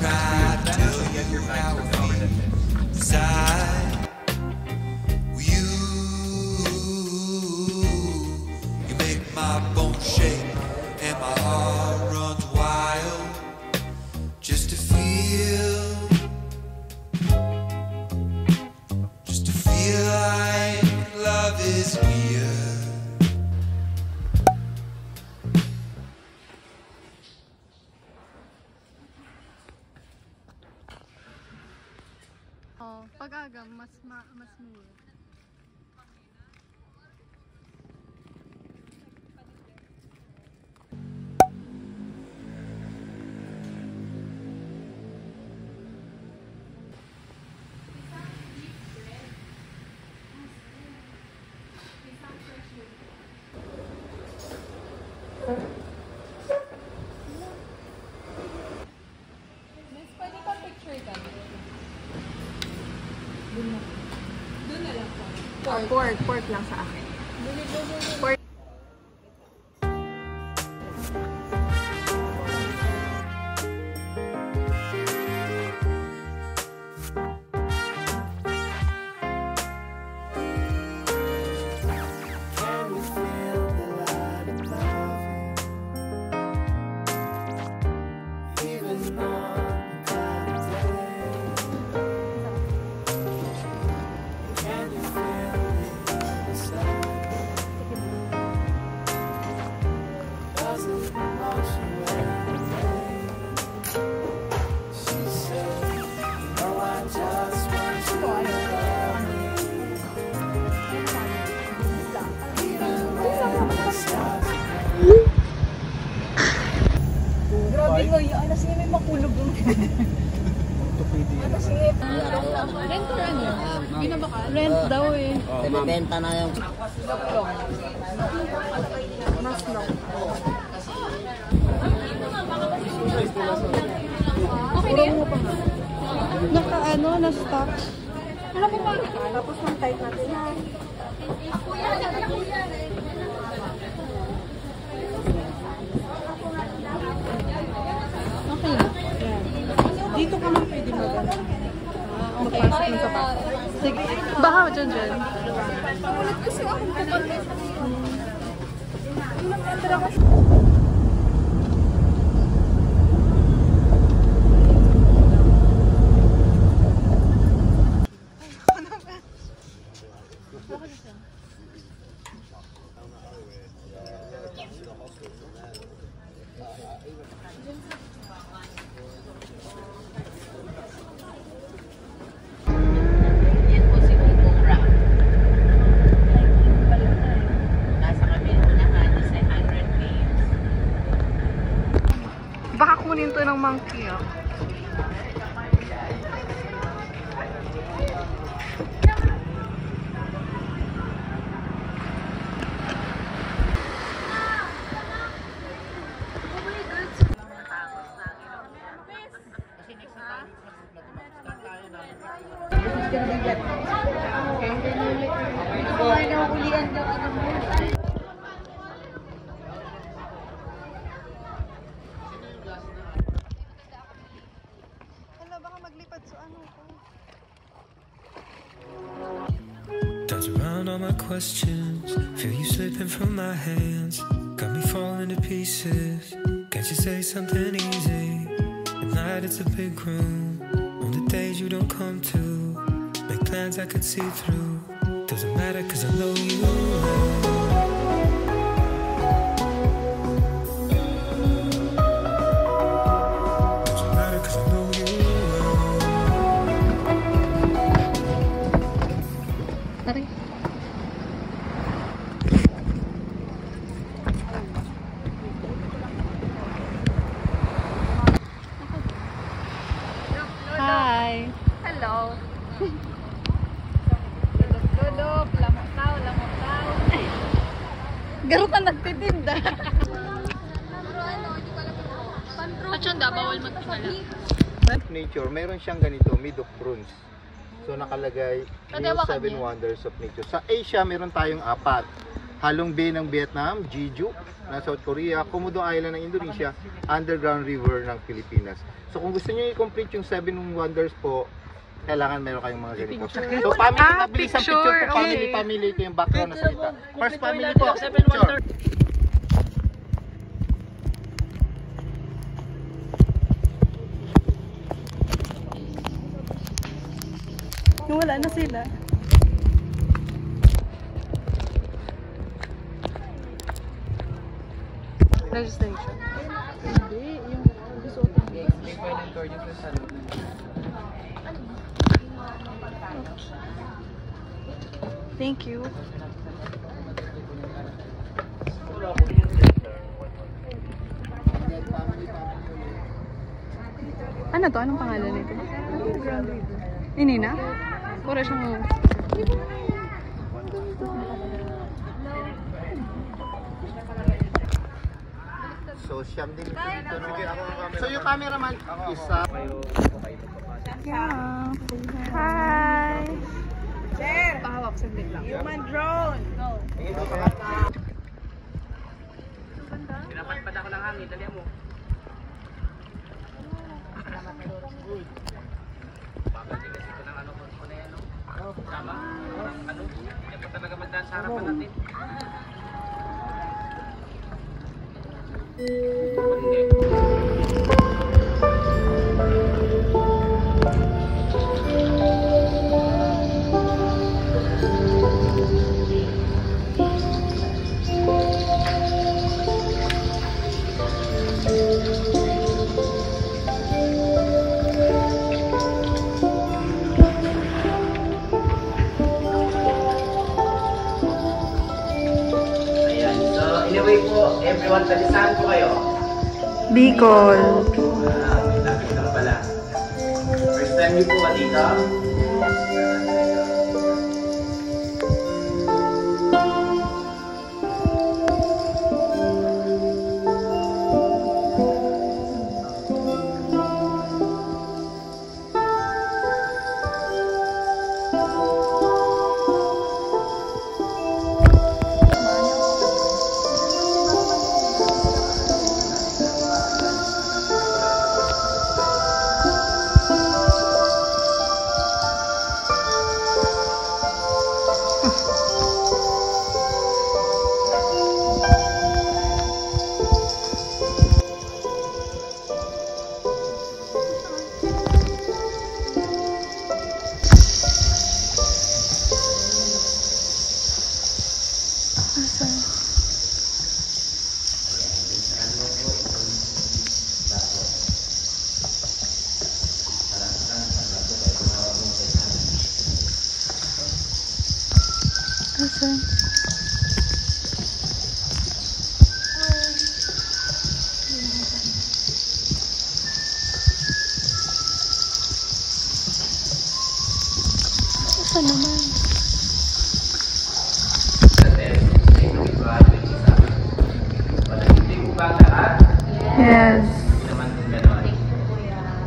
try to tell you how I feel inside. You make my bones shake and my heart runs wild just to feel like love is real. Oh, pag-aga mas mura. Miss, pwede pa picture ka? Doon na lang po. Pork lang sa akin. Pork. Grabe ko, yung alas niya may makulog yung alas niya. Rent or ano? Binabakal? Rent daw eh. Binibenta na yung Mas long. Okay na yan? Na-stock. Wala po pa. Tapos ng tight natin. Okay lang. Dito ka lang pwede magana. Okay. Sige. Baka dyan. Ulit kasi ako kapag baka kunin to ng monkey ah. Dance around all my questions, feel you slipping from my hands, got me falling to pieces. Can't you say something easy? At night it's a big room, on the days you don't come to, make plans I could see through. Doesn't matter 'cause I know you well. Hi. hello. Dudok, lamok-taw. Garo ka nagtitinda. At yun, bawal magtingala. nature, meron siyang ganito, made of bronze. So nakalagay, New 7 Wonders of Nature. Sa Asia, meron tayong 4. Halong Bay ng Vietnam, Jeju na South Korea, Komodo Island ng Indonesia, Underground River ng Pilipinas. So kung gusto niyo i-complete yung 7 wonders po, kailangan meron kayong mga ganito. So family, mabilis ang picture po, family, ito yung background na salita. First family po, picture. Wala na sila. Registration. Hindi, yung gusto ko. Hindi pwedeng tour yung sa salon. Thank you. Ano to? Anong pangalan nito? Ini na? Pura siyang... So siyam din ito. So yung cameraman, isa. Yeah. Hi! Sir! Pahawak, sandit lang. Human drone! Go! Pinapatpad ako ng hangin, dali mo. Bagal din kasi ito ng ano ko na yan, no? Tama? Ano? Hindi pa talaga magdaan sa harapan natin. Ayan, so anyway po, everyone, talisahan ko kayo. Bicol. May lapit lang pala. First time niyo po ba dito? Asan? Asan naman? Yes.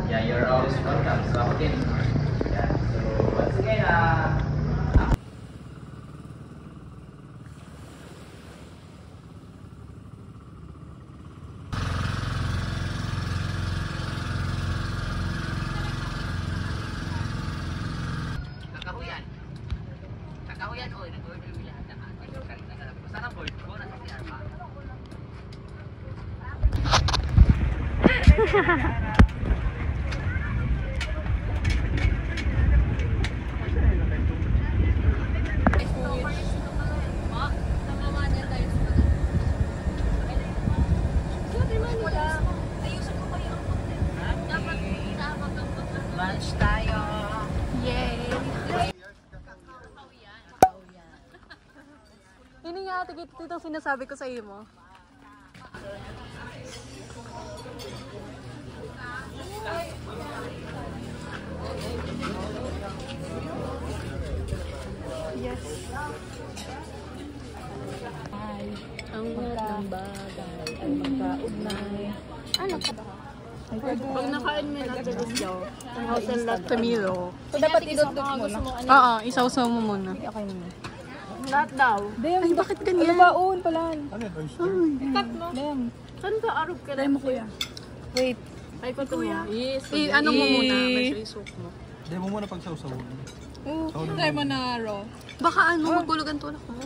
Yeah, you're always welcome. So ako din. Yeah. So once again, kakahuyan. Kakahuyan, oy, nag-order mo lahat ng ating. Saan ang board ko? Nasa CR pa. Lunch tayo. Yay! Ini nga ate, itong sinasabi ko sa iyo mo. Yes. Ang mga ng bagay ay magkaugnay. Ano ka ba? Pag nakain mo na ito daw, ang house and lot Camilo. So dapat idot mo na? Oo, isawsaw mo muna. Okay muna. Lahat daw. Ay, bakit ganyan? Baon pala. Ikat mo. Saan ka arog ka? Try mo, kuya. Wait. Ay, ko kuya. Yes. Ano mo muna? Medyo isok mo. Hindi mo muna pagsawsaw. Try mo na raw. Baka magulog ang tulak mo.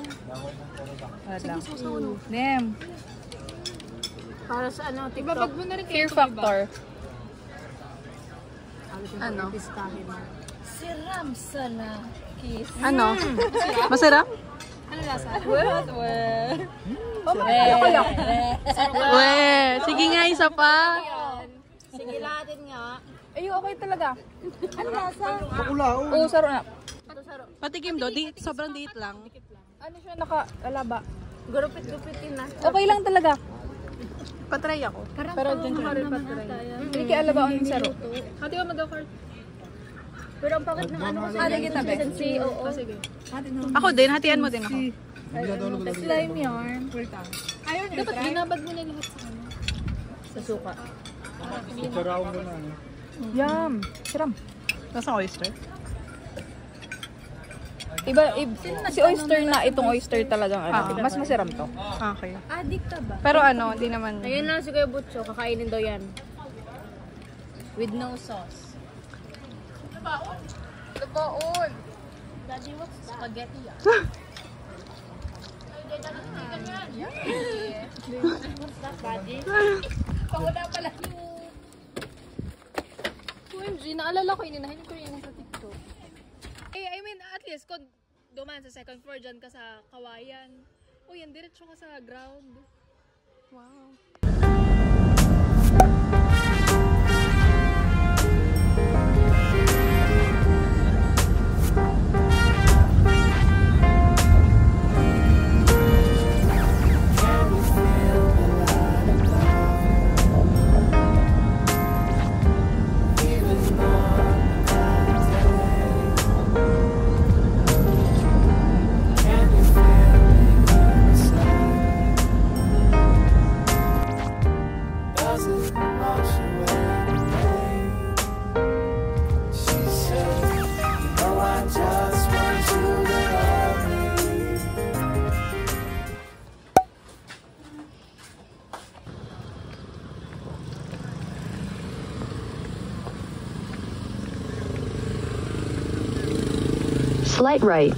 Sige, susaw mo. Nem. Para sa ano, TikTok. Ibabag mo na rin Fear factor. Ano? Pistahin mo. Siram sana. Kiss. Ano? Masarap? Ano lasa? Well. Weh, sige nga, isa pa. Sige, lahatin nga. Ay, okay talaga. Ano lasa? Makulao. Oo, saro na. Patikim do, sobrang diit lang. Ano siya naka-alaba? Gurupit-gupitin na. Okay lang talaga. Patry ako. Pero dyan siya. Hindi kaya alaba ang saro. Hati ka mag-go-kart. Pero ang pakit ng ano kasi. kita ba? Oo. Sige. Ako din, hatian mo din ako. Slime yarn. Ayun, Dapat binabad mo na lahat sa ano. Sa suka. Karaw mo na. Yum. Siram. Nasa oyster? Si oyster na itong oyster talagang mas masiram to. Okay. Adik ka ba? Pero ano, di naman. Ayun lang si Kuya Butcho, kakainin daw yan. With no sauce. Baon. Daddy, what's that? Spaghetti yan. What's that, Daddy? Panguna pala. OMG, naalala ko, ininahin ko yun sa TikTok. I mean, at least, kung dumaan sa second floor, dyan ka sa Kawayan. O yan, diretso ka sa ground. Wow. Slight right.